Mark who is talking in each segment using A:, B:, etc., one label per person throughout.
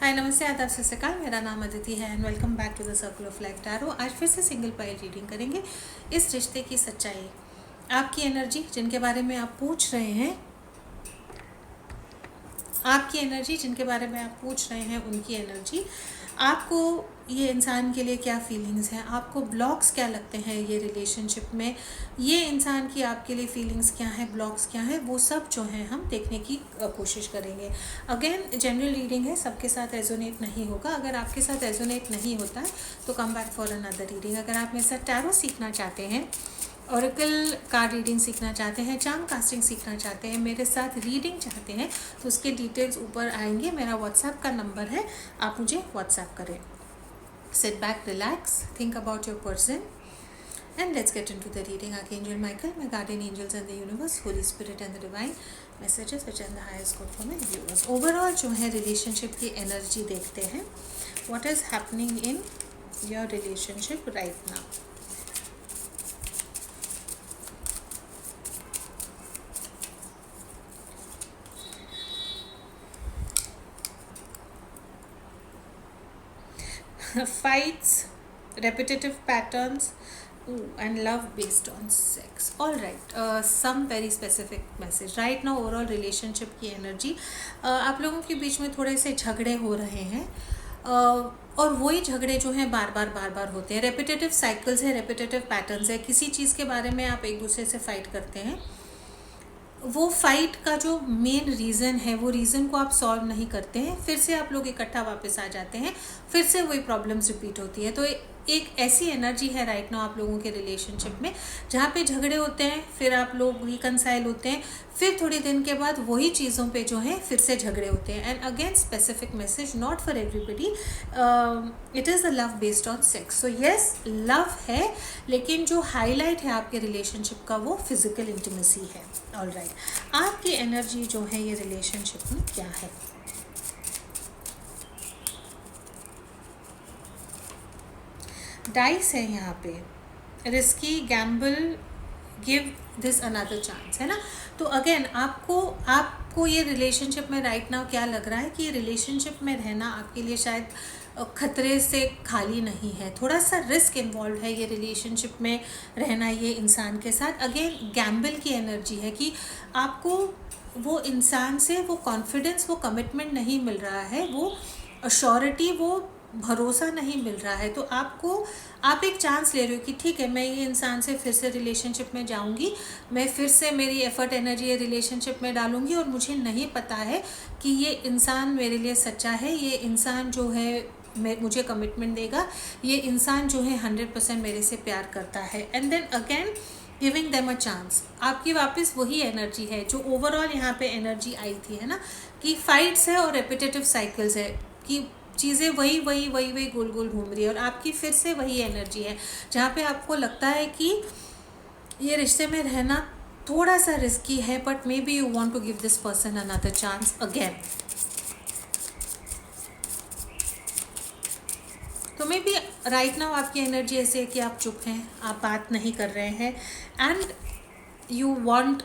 A: हाय नमस्ते आदाब सत श्री अकाल। मेरा नाम अदिति है and welcome back to the circle of life tarot. आज फिर से सिंगल पाइल रीडिंग करेंगे। इस रिश्ते की सच्चाई, आपकी एनर्जी जिनके बारे में आप पूछ रहे हैं, आपकी एनर्जी जिनके बारे में आप पूछ रहे हैं, उनकी एनर्जी, आपको ये इंसान के लिए क्या फीलिंग्स हैं, आपको ब्लॉक्स क्या लगते हैं ये रिलेशनशिप में, ये इंसान की आपके लिए फीलिंग्स क्या हैं, ब्लॉक्स क्या हैं, वो सब जो है हम देखने की कोशिश करेंगे। अगेन जनरल रीडिंग है, सबके साथ रेजोनेट नहीं होगा। अगर आपके साथ रेजोनेट नहीं होता है तो come back for another reading. अगर आप मेरे साथ टैरो सीखना चाहते हैं, ऑरेकल कार्ड रीडिंग सीखना चाहते हैं, चार्म कास्टिंग सीखना चाहते हैं, मेरे साथ रीडिंग चाहते हैं, तो उसके डिटेल्स ऊपर आएंगे। मेरा व्हाट्सएप का नंबर है, आप मुझे व्हाट्सएप करें। Sit back, relax, think about your person and let's get into the reading. Archangel Michael, my guardian angels and the universe, Holy Spirit and the divine messages which are in the highest good for my viewers. Overall जो है relationship की energy देखते हैं. What is happening in your relationship right now? Fights, repetitive patterns, and love based on sex. All right, some very specific message right now. Overall relationship की energy, आप लोगों के बीच में थोड़े से झगड़े हो रहे हैं, और वही झगड़े जो हैं बार बार होते हैं। रेपिटेटिव साइकिल्स है, रेपिटेटिव पैटर्न्स है। किसी चीज़ के बारे में आप एक दूसरे से फाइट करते हैं, वो फाइट का जो मेन रीज़न है, वो रीज़न को आप सॉल्व नहीं करते हैं, फिर से आप लोग इकट्ठा वापस आ जाते हैं, फिर से वही प्रॉब्लम्स रिपीट होती है। तो एक ऐसी एनर्जी है राइट नाउ आप लोगों के रिलेशनशिप में, जहाँ पे झगड़े होते हैं, फिर आप लोग रिकनसाइल होते हैं, फिर थोड़े दिन के बाद वही चीज़ों पे जो है फिर से झगड़े होते हैं। And again specific message, not for everybody, it is a love based on sex. So yes, love है, लेकिन जो हाईलाइट है आपके रिलेशनशिप का वो फिजिकल इंटीमेसी है। ऑल राइट, आपकी एनर्जी जो है ये रिलेशनशिप में क्या है? डाइस है यहाँ पे, risky, Gamble, give this another chance, है ना। तो अगेन आपको ये रिलेशनशिप में राइट नाउ क्या लग रहा है कि ये रिलेशनशिप में रहना आपके लिए शायद खतरे से खाली नहीं है, थोड़ा सा रिस्क इन्वॉल्व है ये रिलेशनशिप में रहना ये इंसान के साथ। अगेन गैम्बल की एनर्जी है कि आपको वो इंसान से वो कॉन्फिडेंस, वो कमिटमेंट नहीं मिल रहा है, वो अश्योरिटी, वो भरोसा नहीं मिल रहा है। तो आप एक चांस ले रहे हो कि ठीक है, मैं ये इंसान से फिर से रिलेशनशिप में जाऊंगी, मैं फिर से मेरी एफर्ट एनर्जी ये रिलेशनशिप में डालूंगी, और मुझे नहीं पता है कि ये इंसान मेरे लिए सच्चा है, ये इंसान जो है मुझे कमिटमेंट देगा, ये इंसान जो है 100% मेरे से प्यार करता है। And then again giving them a chance. आपकी वापस वही एनर्जी है जो ओवरऑल यहाँ पे एनर्जी आई थी, है ना, कि फाइट्स है और रेपिटेटिव साइकिल्स है, कि चीज़ें वही गोल गोल घूम रही है, और आपकी फिर से वही एनर्जी है जहाँ पे आपको लगता है कि ये रिश्ते में रहना थोड़ा सा रिस्की है, but maybe you want to give this person another chance again. तो मे बी राइट नाउ आपकी एनर्जी ऐसी है कि आप चुप हैं, आप बात नहीं कर रहे हैं, and you want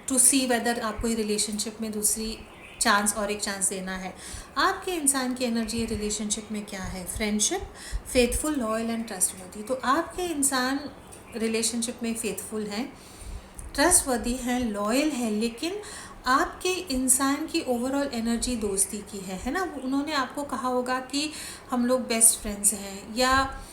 A: to see whether आपको ये रिलेशनशिप में दूसरी चांस और एक चांस देना है। आपके इंसान की एनर्जी रिलेशनशिप में क्या है? Friendship, faithful, loyal and trustworthy. तो आपके इंसान रिलेशनशिप में फेथफुल हैं, ट्रस्टवर्दी हैं, लॉयल है, लेकिन आपके इंसान की ओवरऑल एनर्जी दोस्ती की है ना। उन्होंने आपको कहा होगा कि हम लोग बेस्ट फ्रेंड्स हैं, या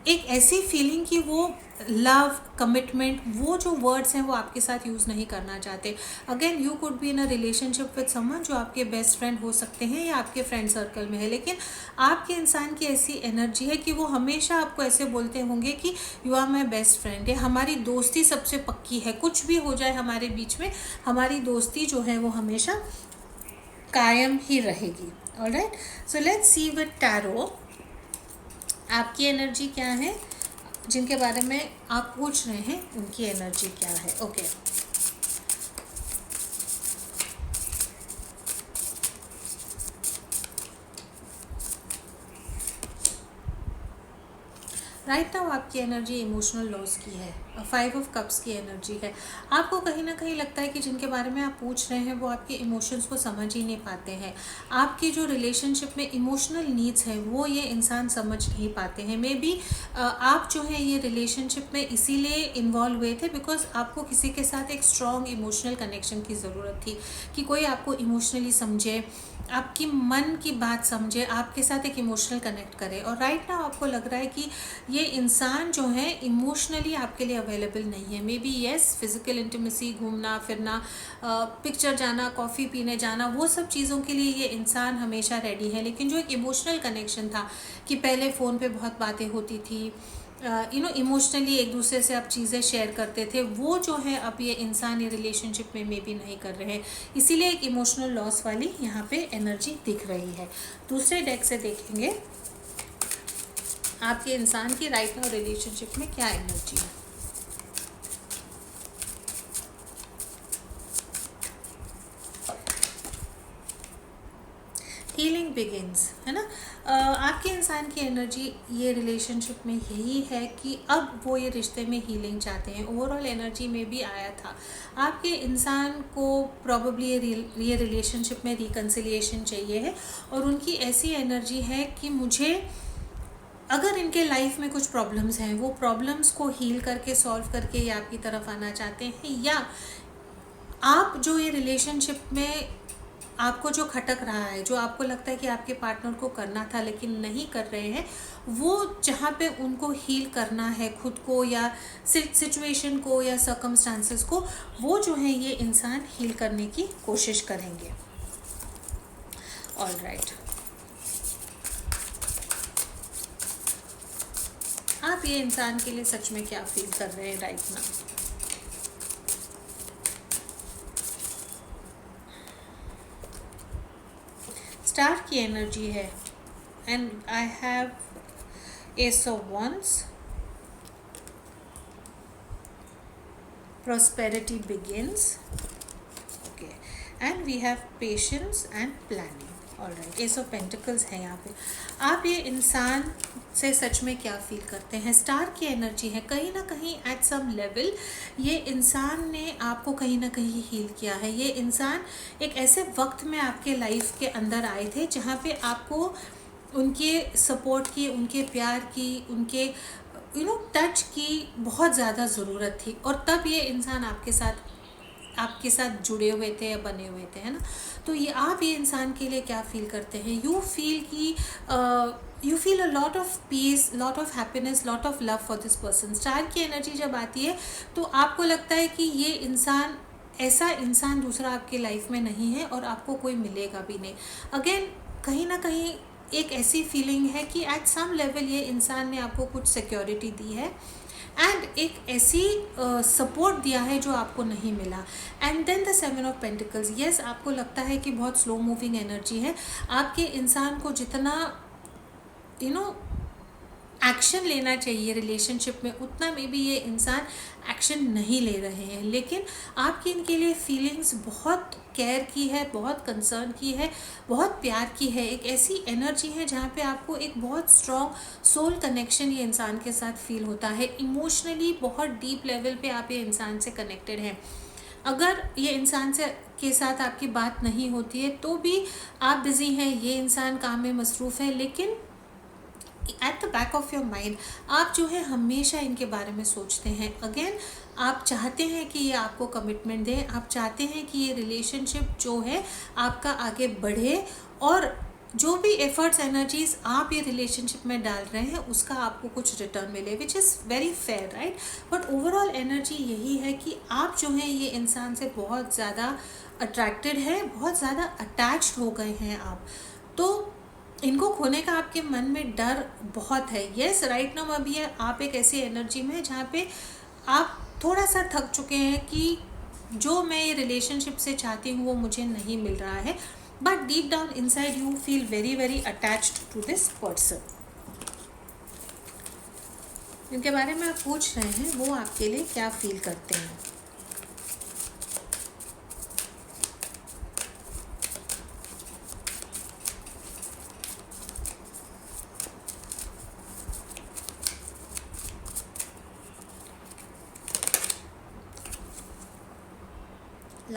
A: एक ऐसी फीलिंग कि वो लव, कमिटमेंट, वो जो वर्ड्स हैं वो आपके साथ यूज़ नहीं करना चाहते। Again you could be in a relationship with someone जो आपके बेस्ट फ्रेंड हो सकते हैं या आपके फ्रेंड सर्कल में है, लेकिन आपके इंसान की ऐसी एनर्जी है कि वो हमेशा आपको ऐसे बोलते होंगे कि you are my best friend, या हमारी दोस्ती सबसे पक्की है, कुछ भी हो जाए हमारे बीच में, हमारी दोस्ती जो है वो हमेशा कायम ही रहेगी। Alright, so let's see with tarot आपकी एनर्जी क्या है, जिनके बारे में आप पूछ रहे हैं उनकी एनर्जी क्या है। ओके, राइट नाउ आपकी एनर्जी इमोशनल लॉस की है, 5 ऑफ कप्स की एनर्जी है। आपको कहीं ना कहीं लगता है कि जिनके बारे में आप पूछ रहे हैं वो आपके इमोशंस को समझ ही नहीं पाते हैं। आपकी जो रिलेशनशिप में इमोशनल नीड्स हैं वो ये इंसान समझ नहीं पाते हैं। मे बी आप जो है ये रिलेशनशिप में इसीलिए इन्वॉल्व हुए थे बिकॉज आपको किसी के साथ एक स्ट्रॉन्ग इमोशनल कनेक्शन की ज़रूरत थी, कि कोई आपको इमोशनली समझे, आपकी मन की बात समझे, आपके साथ एक इमोशनल कनेक्ट करे। और राइट नाउ आपको लग रहा है कि ये इंसान जो है इमोशनली आपके लिए अवेलेबल नहीं है। May be yes, physical intimacy, घूमना फिरना, पिक्चर जाना, कॉफ़ी पीने जाना, वो सब चीज़ों के लिए ये इंसान हमेशा रेडी है, लेकिन जो एक इमोशनल कनेक्शन था कि पहले फ़ोन पे बहुत बातें होती थी, इमोशनली एक दूसरे से आप चीज़ें शेयर करते थे, वो जो है अब ये इंसान ये रिलेशनशिप में मे बी नहीं कर रहे हैं। इसीलिए एक इमोशनल लॉस वाली यहाँ पे एनर्जी दिख रही है। दूसरे डेक से देखेंगे आपके इंसान की राइट नाउ रिलेशनशिप में क्या एनर्जी है। हीलिंग बिगिंस, है ना। आपके इंसान की एनर्जी ये रिलेशनशिप में यही है कि अब वो ये रिश्ते में हीलिंग चाहते हैं। ओवरऑल एनर्जी में भी आया था आपके इंसान को प्रॉब्ली ये रिलेशनशिप में रिकन्सिलिएशन चाहिए है, और उनकी ऐसी एनर्जी है कि मुझे अगर इनके लाइफ में कुछ प्रॉब्लम्स हैं वो प्रॉब्लम्स को हील करके सॉल्व करके ये आपकी तरफ आना चाहते हैं, या आप जो ये रिलेशनशिप में आपको जो खटक रहा है, जो आपको लगता है कि आपके पार्टनर को करना था लेकिन नहीं कर रहे हैं, वो जहाँ पे उनको हील करना है खुद को या सिचुएशन को या सर्कमस्टांसेस को, वो जो है ये इंसान हील करने की कोशिश करेंगे। ऑलराइट, आप ये इंसान के लिए सच में क्या फील कर रहे हैं राइट नाउ। स्टार की एनर्जी है and I have ace of wands, prosperity begins, okay, and we have patience and planning. Alright, ace of pentacles है यहाँ पे। आप ये इंसान से सच में क्या फील करते हैं। स्टार की एनर्जी है, कहीं ना कहीं एट सम लेवल ये इंसान ने आपको कहीं ना कहीं हील किया है। ये इंसान एक ऐसे वक्त में आपके लाइफ के अंदर आए थे जहाँ पे आपको उनके सपोर्ट की, उनके प्यार की, उनके टच की बहुत ज़्यादा ज़रूरत थी, और तब ये इंसान आपके साथ जुड़े हुए थे या बने हुए थे, है ना। तो ये आप ये इंसान के लिए क्या फील करते हैं। You feel a lot of peace, lot of happiness, lot of love for this person. Star की एनर्जी जब आती है तो आपको लगता है कि ये इंसान, ऐसा इंसान दूसरा आपके लाइफ में नहीं है और आपको कोई मिलेगा भी नहीं। अगेन कहीं ना कहीं एक ऐसी फीलिंग है कि एट सम लेवल ये इंसान ने आपको कुछ सिक्योरिटी दी है एंड एक ऐसी सपोर्ट दिया है जो आपको नहीं मिला। And then the 7 of pentacles, yes आपको लगता है कि बहुत स्लो मूविंग एनर्जी है। आपके इंसान को जितना एक्शन लेना चाहिए रिलेशनशिप में, उतना में भी ये इंसान एक्शन नहीं ले रहे हैं, लेकिन आपकी इनके लिए फीलिंग्स बहुत केयर की है, बहुत कंसर्न की है, बहुत प्यार की है। एक ऐसी एनर्जी है जहाँ पे आपको एक बहुत स्ट्रॉन्ग सोल कनेक्शन ये इंसान के साथ फील होता है। इमोशनली बहुत डीप लेवल पे आप ये इंसान से कनेक्टेड हैं। अगर ये इंसान के साथ आपकी बात नहीं होती है तो भी आप बिज़ी हैं, ये इंसान काम में मसरूफ़ है, लेकिन at the back of your mind आप जो है हमेशा इनके बारे में सोचते हैं। अगेन आप चाहते हैं कि ये आपको कमिटमेंट दें, आप चाहते हैं कि ये रिलेशनशिप जो है आपका आगे बढ़े, और जो भी एफर्ट्स एनर्जीज आप ये रिलेशनशिप में डाल रहे हैं उसका आपको कुछ रिटर्न मिले, which is very fair, right. But overall energy यही है कि आप जो है ये इंसान से बहुत ज़्यादा अट्रैक्टेड है, बहुत ज़्यादा अटैच्ड हो गए हैं आप। तो इनको खोने का आपके मन में डर बहुत है। येस राइट नाउ अभी आप एक ऐसी एनर्जी में जहाँ पे आप थोड़ा सा थक चुके हैं कि जो मैं ये रिलेशनशिप से चाहती हूँ वो मुझे नहीं मिल रहा है, but deep down inside you feel very very attached to this person. इनके बारे में आप पूछ रहे हैं वो आपके लिए क्या फील करते हैं।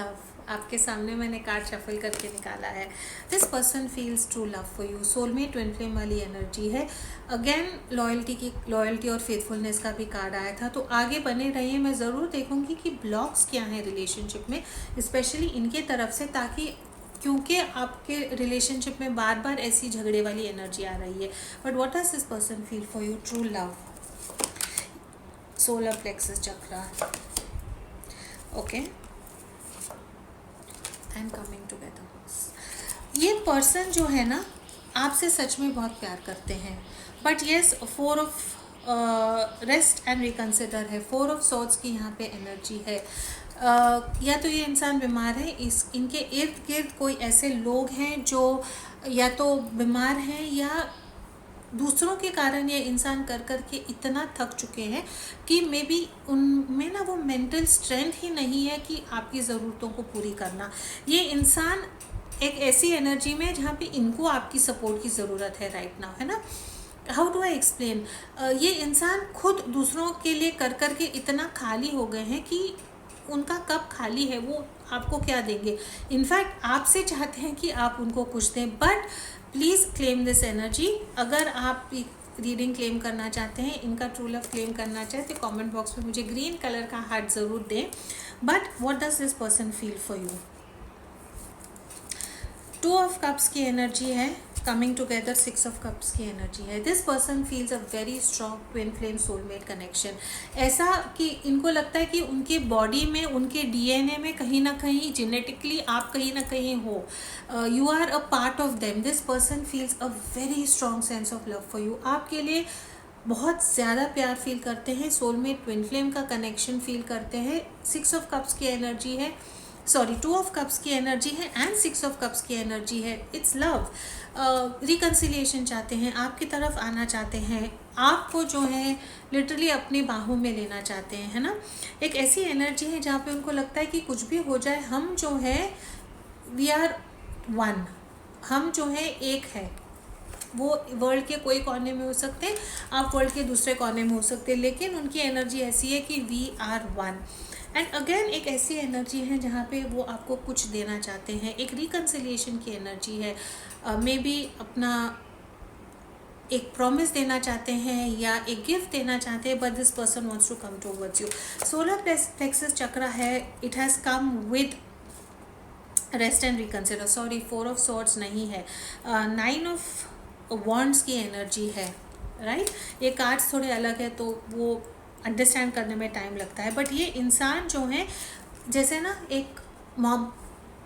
A: लव, आपके सामने मैंने कार्ड शफल करके निकाला है। This person feels true love for you, soulmate twin flame वाली एनर्जी है। अगेन लॉयल्टी और फेथफुलनेस का भी कार्ड आया था। तो आगे बने रहिए, मैं ज़रूर देखूंगी कि ब्लॉक्स क्या हैं रिलेशनशिप में, स्पेशली इनके तरफ से, ताकि क्योंकि आपके रिलेशनशिप में बार बार ऐसी झगड़े वाली एनर्जी आ रही है। But what does this person feel for you? True love, solar plexus chakra, okay, and coming together. ये पर्सन जो है ना, आपसे सच में बहुत प्यार करते हैं, but yes, 4 of rest and reconsider है। 4 ऑफ सॉर्ड्स की यहाँ पे एनर्जी है। या तो ये इंसान बीमार है, इनके इर्द गिर्द कोई ऐसे लोग हैं जो या तो बीमार हैं या दूसरों के कारण ये इंसान कर कर के इतना थक चुके हैं कि मे बी उनमें ना वो मेंटल स्ट्रेंथ ही नहीं है कि आपकी ज़रूरतों को पूरी करना। ये इंसान एक ऐसी एनर्जी में जहाँ पे इनको आपकी सपोर्ट की ज़रूरत है राइट नाउ, है ना। हाउ डू आई एक्सप्लेन, ये इंसान खुद दूसरों के लिए कर कर के इतना खाली हो गए हैं कि उनका कप खाली है, वो आपको क्या देंगे। इनफैक्ट आपसे चाहते हैं कि आप उनको कुछ दें, but please claim this energy. अगर आप रीडिंग क्लेम करना चाहते हैं, इनका ट्रू लव क्लेम करना चाहते हैं, तो कमेंट बॉक्स में मुझे ग्रीन कलर का हार्ट ज़रूर दें। But what does this person feel for you? 2 of cups की एनर्जी है, कमिंग टुगेदर 6 ऑफ कप्स की एनर्जी है। This person feels a very strong twin flame soulmate connection. ऐसा कि इनको लगता है कि उनके बॉडी में, उनके डीएनए में कहीं ना कहीं जेनेटिकली आप कहीं ना कहीं हो, you are a part of them. This person feels a very strong sense of love for you, आपके लिए बहुत ज़्यादा प्यार फील करते हैं, सोलमेट ट्विन फ्लेम का कनेक्शन फील करते हैं। 6 ऑफ कप्स की एनर्जी है, सॉरी 2 ऑफ कप्स की एनर्जी है एंड 6 ऑफ कप्स की एनर्जी है। इट्स लव, रिकन्सिलिएशन चाहते हैं, आपकी तरफ आना चाहते हैं, आपको जो है लिटरली अपनी बाहों में लेना चाहते हैं, है ना। एक ऐसी एनर्जी है जहाँ पे उनको लगता है कि कुछ भी हो जाए, हम जो है वी आर वन, हम जो है एक है। वो वर्ल्ड के कोई कोने में हो सकते हैं, आप वर्ल्ड के दूसरे कोने में हो सकते हैं, लेकिन उनकी एनर्जी ऐसी है कि we are one. And again एक ऐसी एनर्जी है जहाँ पे वो आपको कुछ देना चाहते हैं, एक रिकन्सिलिएशन की एनर्जी है। मे बी अपना एक प्रॉमिस देना चाहते हैं या एक गिफ्ट देना चाहते हैं, but this person wants to come towards you. Solar plexus chakra है, it has come with rest and reconsider, sorry 4 of swords नहीं है, 9 ऑफ वॉन्ड्स की एनर्जी है, राइट। ये कार्ड्स थोड़े अलग है तो वो अंडरस्टैंड करने में टाइम लगता है। बट ये इंसान जो है जैसे ना एक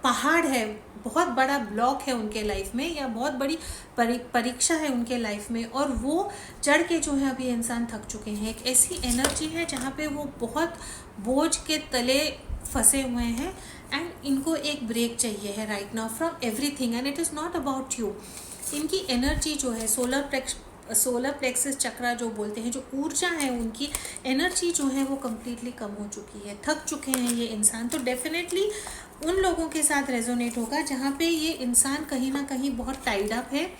A: पहाड़ है, बहुत बड़ा ब्लॉक है उनके लाइफ में, या बहुत बड़ी परीक्षा है उनके लाइफ में, और वो चढ़ के जो है अभी इंसान थक चुके हैं। एक ऐसी एनर्जी है जहाँ पे वो बहुत बोझ के तले फंसे हुए हैं एंड इनको एक ब्रेक चाहिए है right now from everything, and it is not about you. इनकी एनर्जी जो है सोलर प्लेक्सस चक्रा जो बोलते हैं, जो ऊर्जा है उनकी एनर्जी जो है वो कम्प्लीटली कम हो चुकी है, थक चुके हैं ये इंसान। तो डेफिनेटली उन लोगों के साथ रेजोनेट होगा जहाँ पे ये इंसान कहीं ना कहीं बहुत टाइड अप है,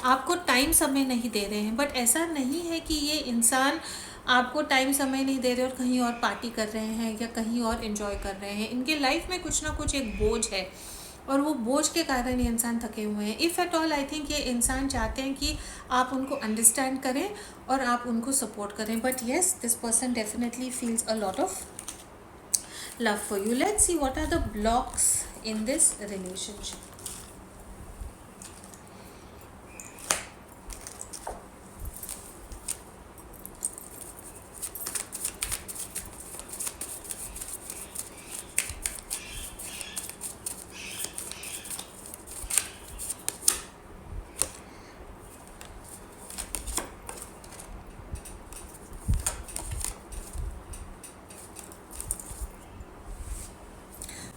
A: आपको टाइम समय नहीं दे रहे हैं। बट ऐसा नहीं है कि ये इंसान आपको टाइम समय नहीं दे रहे और कहीं और पार्टी कर रहे हैं या कहीं और एंजॉय कर रहे हैं। इनके लाइफ में कुछ ना कुछ एक बोझ है और वो बोझ के कारण ये इंसान थके हुए हैं। If at all I think ये इंसान चाहते हैं कि आप उनको अंडरस्टैंड करें और आप उनको सपोर्ट करें। But yes, this person definitely feels a lot of love for you. Let's see what are the blocks in this relationship.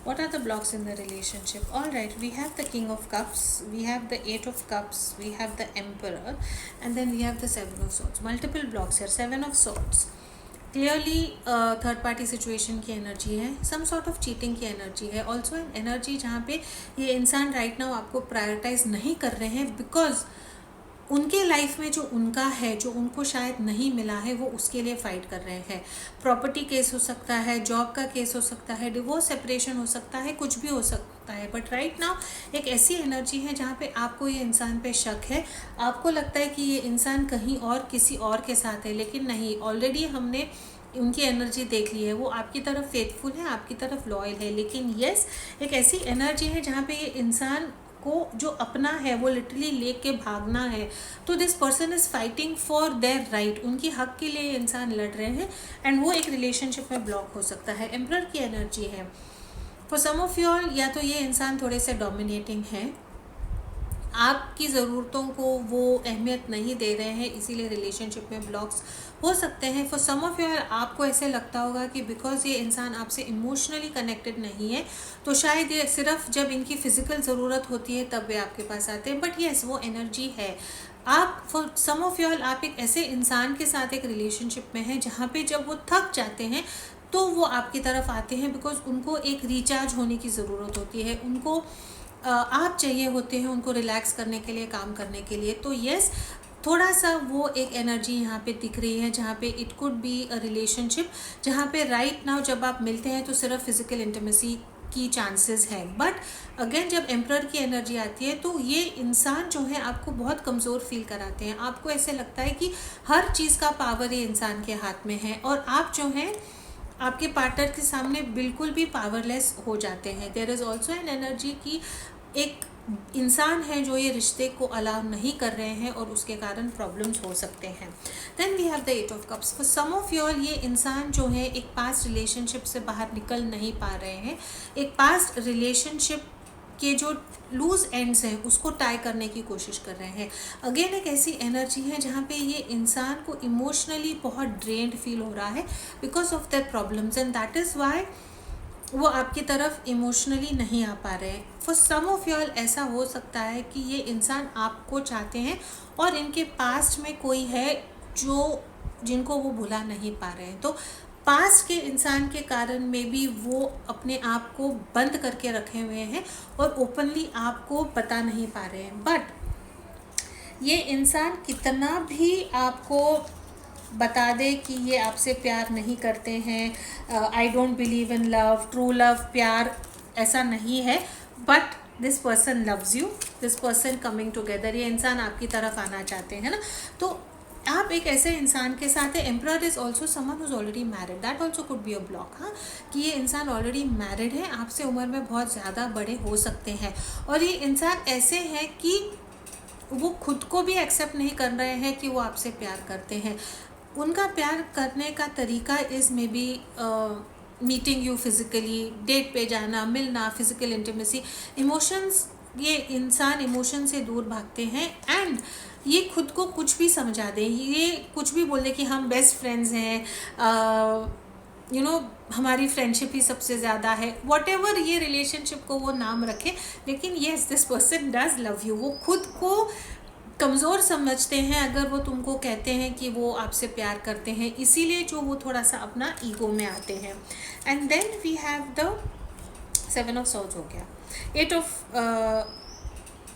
A: What are the blocks in the relationship? All right, we have the King of Cups, we have the 8 of Cups, we have the Emperor, and then we have the 7 of Swords. Multiple blocks here. 7 of Swords clearly third party situation की energy है, some sort of cheating की energy है, also an energy जहाँ पे ये इंसान right now आपको prioritise नहीं कर रहे हैं बिकॉज उनके लाइफ में जो उनका है, जो उनको शायद नहीं मिला है, वो उसके लिए फ़ाइट कर रहे हैं। प्रॉपर्टी केस हो सकता है, जॉब का केस हो सकता है, डिवोर्स सेपरेशन हो सकता है, कुछ भी हो सकता है। बट राइट नाउ एक ऐसी एनर्जी है जहाँ पे आपको ये इंसान पे शक है, आपको लगता है कि ये इंसान कहीं और किसी और के साथ है, लेकिन नहीं, ऑलरेडी हमने उनकी एनर्जी देख ली है। वो आपकी तरफ फेथफुल है, आपकी तरफ लॉयल है, लेकिन यस एक ऐसी एनर्जी है जहाँ पे ये इंसान को जो अपना है वो लिटरली लेके भागना है। तो this person is fighting for their right, उनकी हक के लिए इंसान लड़ रहे हैं, एंड वो एक रिलेशनशिप में ब्लॉक हो सकता है। एम्परर की एनर्जी है for some of you all, या तो ये इंसान थोड़े से डोमिनेटिंग है, आपकी ज़रूरतों को वो अहमियत नहीं दे रहे हैं, इसीलिए रिलेशनशिप में ब्लॉक्स हो सकते हैं। फॉर सम ऑफ यू आपको ऐसे लगता होगा कि बिकॉज ये इंसान आपसे इमोशनली कनेक्टेड नहीं है, तो शायद ये सिर्फ जब इनकी फ़िज़िकल ज़रूरत होती है तब वे आपके पास आते हैं। बट येस वो एनर्जी है। आप फॉर सम ऑफ यू आप एक ऐसे इंसान के साथ एक रिलेशनशिप में हैं जहाँ पे जब वो थक जाते हैं तो वो आपकी तरफ आते हैं, बिकॉज उनको एक रिचार्ज होने की ज़रूरत होती है, उनको आप चाहिए होते हैं उनको रिलैक्स करने के लिए, काम करने के लिए। तो यस थोड़ा सा वो एक एनर्जी यहाँ पे दिख रही है जहाँ पे it could be a relationship जहाँ पे राइट नाउ जब आप मिलते हैं तो सिर्फ फिजिकल इंटीमेसी की चांसेस है। बट अगेन जब एम्परर की एनर्जी आती है तो ये इंसान जो है आपको बहुत कमज़ोर फील कराते हैं। आपको ऐसे लगता है कि हर चीज़ का पावर ये इंसान के हाथ में है और आप जो हैं आपके पार्टनर के सामने बिल्कुल भी पावरलेस हो जाते हैं। There is also an energy की एक इंसान है जो ये रिश्ते को अलाउ नहीं कर रहे हैं और उसके कारण प्रॉब्लम्स हो सकते हैं। Then we have the eight of cups. For some of you all ये इंसान जो है एक पास्ट रिलेशनशिप से बाहर निकल नहीं पा रहे हैं, एक पास्ट रिलेशनशिप के जो लूज एंड्स हैं उसको टाई करने की कोशिश कर रहे हैं। अगेन एक ऐसी एनर्जी है जहाँ पे ये इंसान को इमोशनली बहुत ड्रेन्ड फील हो रहा है because of their problems, and that is why वो आपकी तरफ इमोशनली नहीं आ पा रहे हैं। फॉर सम ऑफ यू ऐसा हो सकता है कि ये इंसान आपको चाहते हैं और इनके पास्ट में कोई है जो जिनको वो भुला नहीं पा रहे हैं। तो पास्ट के इंसान के कारण में भी वो अपने आप को बंद करके रखे हुए हैं और ओपनली आपको बता नहीं पा रहे हैं। बट ये इंसान कितना भी आपको बता दे कि ये आपसे प्यार नहीं करते हैं, आई don't believe in love, true love, प्यार ऐसा नहीं है, but this person loves you, this person coming together, ये इंसान आपकी तरफ आना चाहते हैं ना। तो आप एक ऐसे इंसान के साथ है। Emperor is also someone who already married, that also could be a block. हाँ, कि ये इंसान ऑलरेडी मैरिड है, आपसे उम्र में बहुत ज़्यादा बड़े हो सकते हैं और ये इंसान ऐसे हैं कि वो खुद को भी एक्सेप्ट नहीं कर रहे हैं कि वो आपसे प्यार करते हैं। उनका प्यार करने का तरीका is maybe meeting you physically, date पे जाना, मिलना, फिज़िकल इंटीमेसी, इमोशंस। ये इंसान इमोशन से दूर भागते हैं एंड ये खुद को कुछ भी समझा दें, ये कुछ भी बोल दें कि हम बेस्ट फ्रेंड्स हैं, यू नो हमारी फ्रेंडशिप ही सबसे ज़्यादा है, वॉट एवर ये रिलेशनशिप को वो नाम रखें, लेकिन yes this person does love you. वो खुद को कमज़ोर समझते हैं अगर वो तुमको कहते हैं कि वो आपसे प्यार करते हैं, इसीलिए जो वो थोड़ा सा अपना ईगो में आते हैं। And then we have the 7 of swords हो गया।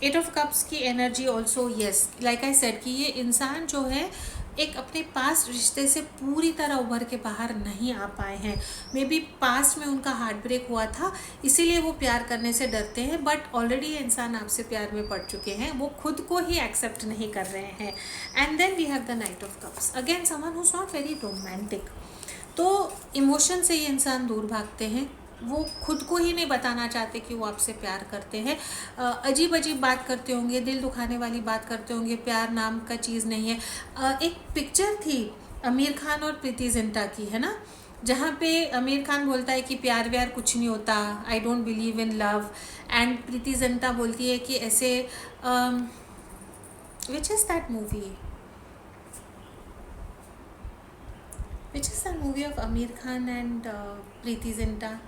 A: 8 ऑफ कप्स की energy also yes like I said कि ये इंसान जो है एक अपने पास्ट रिश्ते से पूरी तरह उभर के बाहर नहीं आ पाए हैं। मे बी पास्ट में उनका हार्ट ब्रेक हुआ था इसीलिए वो प्यार करने से डरते हैं, बट ऑलरेडी ये इंसान आपसे प्यार में पड़ चुके हैं, वो खुद को ही एक्सेप्ट नहीं कर रहे हैं। And then we have the knight of cups, again someone who is not very romantic. तो इमोशन से ये इंसान दूर भागते हैं, वो खुद को ही नहीं बताना चाहते कि वो आपसे प्यार करते हैं, अजीब अजीब बात करते होंगे, दिल दुखाने वाली बात करते होंगे, प्यार नाम का चीज़ नहीं है। एक पिक्चर थी आमिर खान और प्रीति जिंटा की, है ना, जहाँ पे आमिर खान बोलता है कि प्यार व्यार कुछ नहीं होता, I don't believe in love, and Preity Zinta बोलती है कि ऐसे which is that movie, which is that movie of Aamir Khan and Preity Zinta,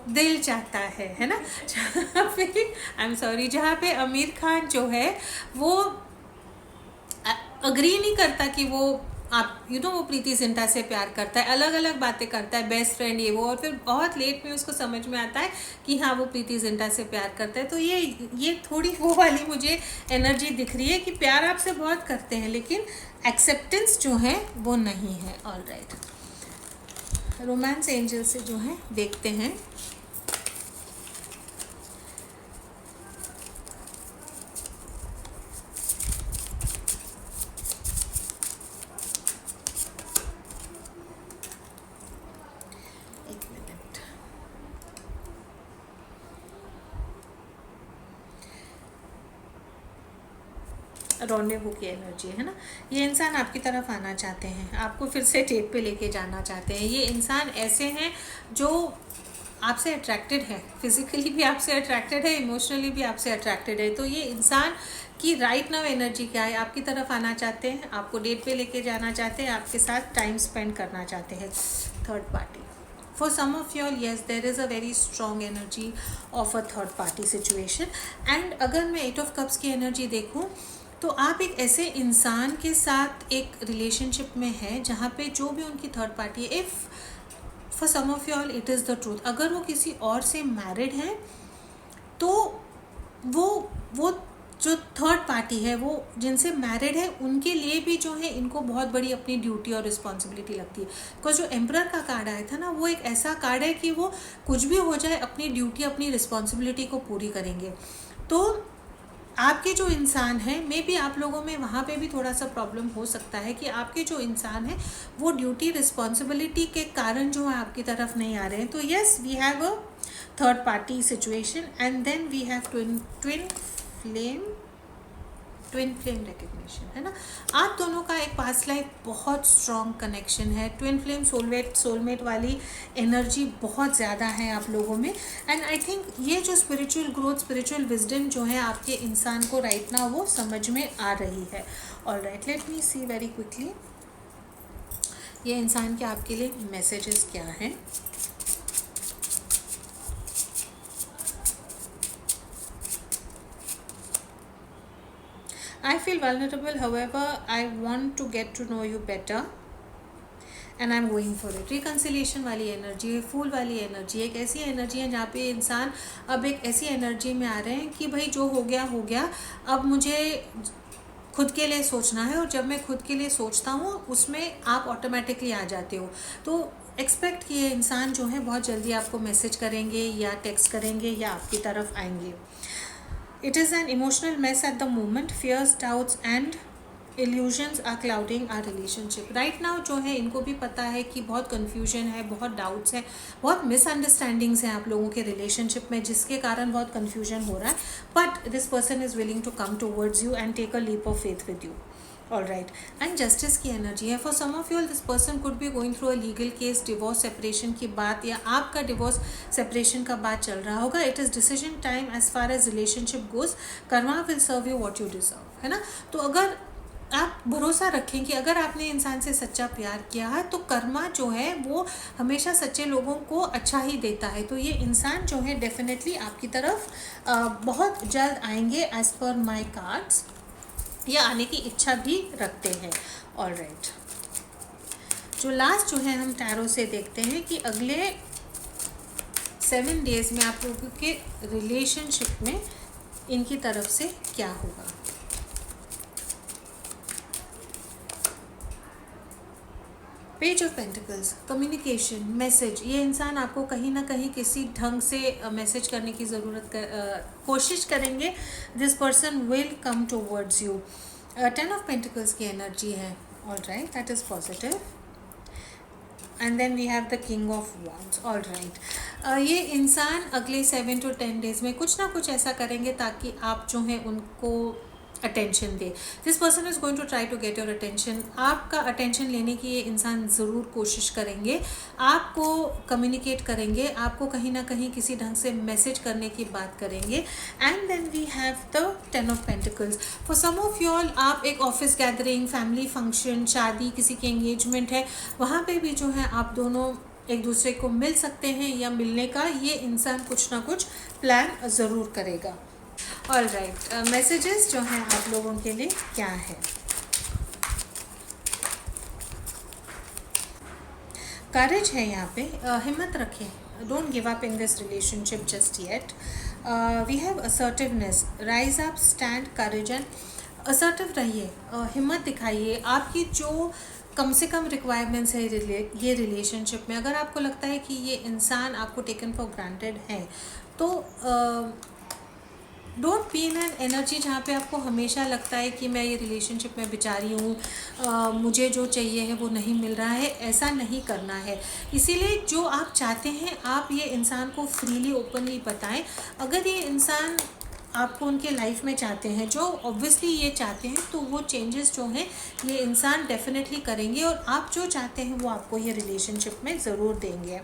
A: Dil Chahta है ना, जहाँ पे आई एम सॉरी, जहाँ पे आमिर खान जो है वो अग्री नहीं करता कि वो आप वो प्रीति जिंटा से प्यार करता है, अलग अलग बातें करता है, बेस्ट फ्रेंड ये वो, और फिर बहुत लेट में उसको समझ में आता है कि हाँ वो प्रीति जिंटा से प्यार करता है। तो ये थोड़ी वो वाली मुझे एनर्जी दिख रही है कि प्यार आपसे बहुत करते हैं लेकिन एक्सेप्टेंस जो है वो नहीं है। ऑलराइट, रोमांस एंजल से जो है देखते हैं। एक मिनट, रोंडेवू की एनर्जी है ना। ये इंसान आपकी तरफ आना चाहते हैं, आपको फिर से डेट पे लेके जाना चाहते हैं। ये इंसान ऐसे हैं जो आपसे अट्रैक्टेड है, फिजिकली भी आपसे अट्रैक्टेड है, इमोशनली भी आपसे अट्रैक्टेड है। तो ये इंसान की राइट नाउ एनर्जी क्या है, आपकी तरफ आना चाहते हैं, आपको डेट पे लेके जाना चाहते हैं, आपके साथ टाइम स्पेंड करना चाहते हैं। Third party, for some of you all, yes, there is a very strong energy of a third party situation. and अगर मैं 8 of cups की एनर्जी देखूं तो आप एक ऐसे इंसान के साथ एक रिलेशनशिप में है जहाँ पे जो भी उनकी थर्ड पार्टी है, if for some of you all it is the truth, अगर वो किसी और से मैरिड है तो वो जो थर्ड पार्टी है, वो जिनसे मैरिड है उनके लिए भी जो है इनको बहुत बड़ी अपनी ड्यूटी और रिस्पॉन्सिबिलिटी लगती है। बिकॉज जो एम्परर का कार्ड आया था ना, वो एक ऐसा कार्ड है कि वो कुछ भी हो जाए अपनी ड्यूटी, अपनी रिस्पॉन्सिबिलिटी को पूरी करेंगे। तो आपके जो इंसान है, मे बी आप लोगों में वहाँ पे भी थोड़ा सा प्रॉब्लम हो सकता है कि आपके जो इंसान है वो ड्यूटी रिस्पॉन्सिबिलिटी के कारण जो है आपकी तरफ नहीं आ रहे हैं। तो yes, we have a third party situation and then we have twin flame recognition, है ना। आप दोनों का एक पास्ट लाइफ बहुत स्ट्रॉन्ग कनेक्शन है। ट्विन फ्लेम सोलमेट वाली एनर्जी बहुत ज़्यादा है आप लोगों में। एंड आई थिंक ये जो स्पिरिचुअल ग्रोथ, स्पिरिचुअल विजडम जो है आपके इंसान को राइट नाउ वो समझ में आ रही है। ऑलराइट, लेट मी सी वेरी क्विकली ये इंसान के आपके लिए मैसेजेस क्या हैं। I feel vulnerable, however, I want to get to know you better and I'm going for it. Reconciliation वाली एनर्जी है, फूल वाली एनर्जी है। एक ऐसी एनर्जी है जहाँ पे इंसान अब एक ऐसी एनर्जी में आ रहे हैं कि भाई जो हो गया हो गया, अब मुझे खुद के लिए सोचना है, और जब मैं खुद के लिए सोचता हूँ उसमें आप ऑटोमेटिकली आ जाते हो। तो एक्सपेक्ट किए इंसान जो है बहुत जल्दी आपको मैसेज करेंगे या टेक्स्ट करेंगे या आपकी तरफ आएंगे। It is an emotional mess at the moment. Fears, doubts and illusions are clouding our relationship. Right now जो है इनको भी पता है कि बहुत confusion है, बहुत doubts है, बहुत misunderstandings हैं आप लोगों के relationship में, जिसके कारण बहुत confusion हो रहा है. But this person is willing to come towards you and take a leap of faith with you. Alright, and justice की एनर्जी है. For some of you, this person could be going through a legal case, divorce, separation की बात, या आपका divorce, separation का बात चल रहा होगा. It is decision time as far as relationship goes. Karma will serve you what you deserve, है ना. तो अगर आप भरोसा रखें कि अगर आपने इंसान से सच्चा प्यार किया है तो कर्मा जो है वो हमेशा सच्चे लोगों को अच्छा ही देता है. तो ये इंसान जो है डेफिनेटली आपकी तरफ बहुत जल्द आएंगे एज पर माई कार्ड्स, या आने की इच्छा भी रखते हैं. ऑलराइट, जो लास्ट जो है हम टैरो से देखते हैं कि अगले 7 डेज में आप लोगों के रिलेशनशिप में इनकी तरफ से क्या होगा. Page of pentacles, communication, message. ये इंसान आपको कहीं ना कहीं किसी ढंग से मैसेज करने की कोशिश करेंगे. This person will come towards you. 10 of pentacles की एनर्जी है. Alright, that is positive. And then we have the king of wands. Alright, ये इंसान अगले 7 to 10 डेज में कुछ ना कुछ ऐसा करेंगे ताकि आप जो है उनको अटेंशन दे. This person is going to try to get your attention. आपका अटेंशन लेने की ये इंसान ज़रूर कोशिश करेंगे, आपको कम्युनिकेट करेंगे, आपको कहीं ना कहीं किसी ढंग से मैसेज करने की बात करेंगे. And then we have the 10 of pentacles. For some of you all, आप एक ऑफिस गैदरिंग, फैमिली फंक्शन, शादी, किसी की एंगेजमेंट है, वहाँ पे भी जो है आप दोनों एक दूसरे को मिल सकते हैं, या मिलने का ये इंसान कुछ ना कुछ प्लान ज़रूर करेगा. ऑलराइट, मैसेजेस जो हैं आप लोगों के लिए क्या है. करेज है यहाँ पे, हिम्मत रखें, don't give up in this relationship just yet. We have assertiveness, rise up, stand, courage and assertive रहिए, हिम्मत दिखाइए. आपकी जो कम से कम रिक्वायरमेंट्स है ये रिलेशनशिप में, अगर आपको लगता है कि ये इंसान आपको टेकन फॉर ग्रांटेड है, तो don't be in an energy जहाँ पे आपको हमेशा लगता है कि मैं ये रिलेशनशिप में बेचारी हूँ, मुझे जो चाहिए है वो नहीं मिल रहा है. ऐसा नहीं करना है. इसीलिए जो आप चाहते हैं आप ये इंसान को फ्रीली ओपनली बताएं. अगर ये इंसान आपको उनके लाइफ में चाहते हैं, जो ऑब्वियसली ये चाहते हैं, तो वो चेंजेस जो हैं ये इंसान डेफिनेटली करेंगे, और आप जो चाहते हैं वो आपको ये रिलेशनशिप में ज़रूर देंगे.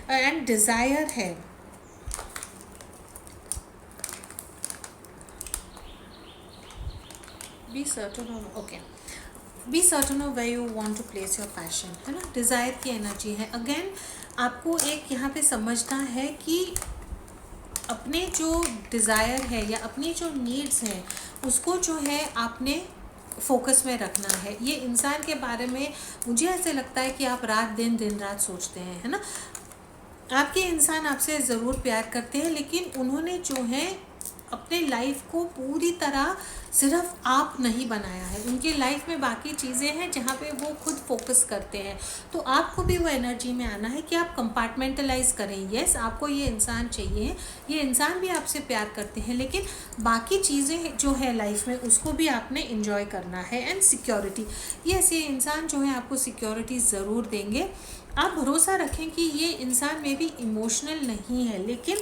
A: एंड डिज़ायर है, be certain of, okay, be certain of where you want to place your passion, है ना. डिज़ायर की एनर्जी है. अगेन आपको एक यहाँ पे समझना है कि अपने जो डिज़ायर है या अपनी जो नीड्स हैं उसको जो है आपने फोकस में रखना है. ये इंसान के बारे में मुझे ऐसे लगता है कि आप रात दिन रात सोचते हैं, है ना. आपके इंसान आपसे ज़रूर प्यार करते हैं, लेकिन उन्होंने जो है अपने लाइफ को पूरी तरह सिर्फ आप नहीं बनाया है. उनके लाइफ में बाकी चीज़ें हैं जहाँ पे वो खुद फोकस करते हैं. तो आपको भी वो एनर्जी में आना है कि आप कंपार्टमेंटलाइज करें. यस, आपको ये इंसान चाहिए, ये इंसान भी आपसे प्यार करते हैं, लेकिन बाकी चीज़ें जो है लाइफ में उसको भी आपने इंजॉय करना है. एंड सिक्योरिटी, यस, ये इंसान जो है आपको सिक्योरिटी ज़रूर देंगे. आप भरोसा रखें कि ये इंसान में भी इमोशनल नहीं है, लेकिन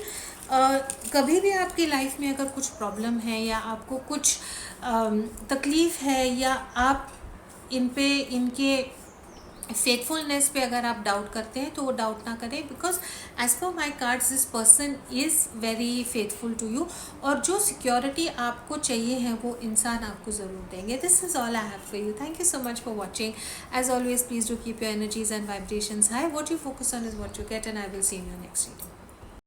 A: कभी भी आपकी लाइफ में अगर कुछ प्रॉब्लम है या आपको कुछ तकलीफ़ है, या आप इनके फेथफुलनेस पे अगर आप डाउट करते हैं, तो वो डाउट ना करें, because as per my cards this person is very faithful to you. और जो सिक्योरिटी आपको चाहिए है वो इंसान आपको ज़रूर देंगे. This is all I have for you. Thank you so much for watching. As always, please do keep your energies and vibrations high. What you focus on is what you get, and I will see you next video.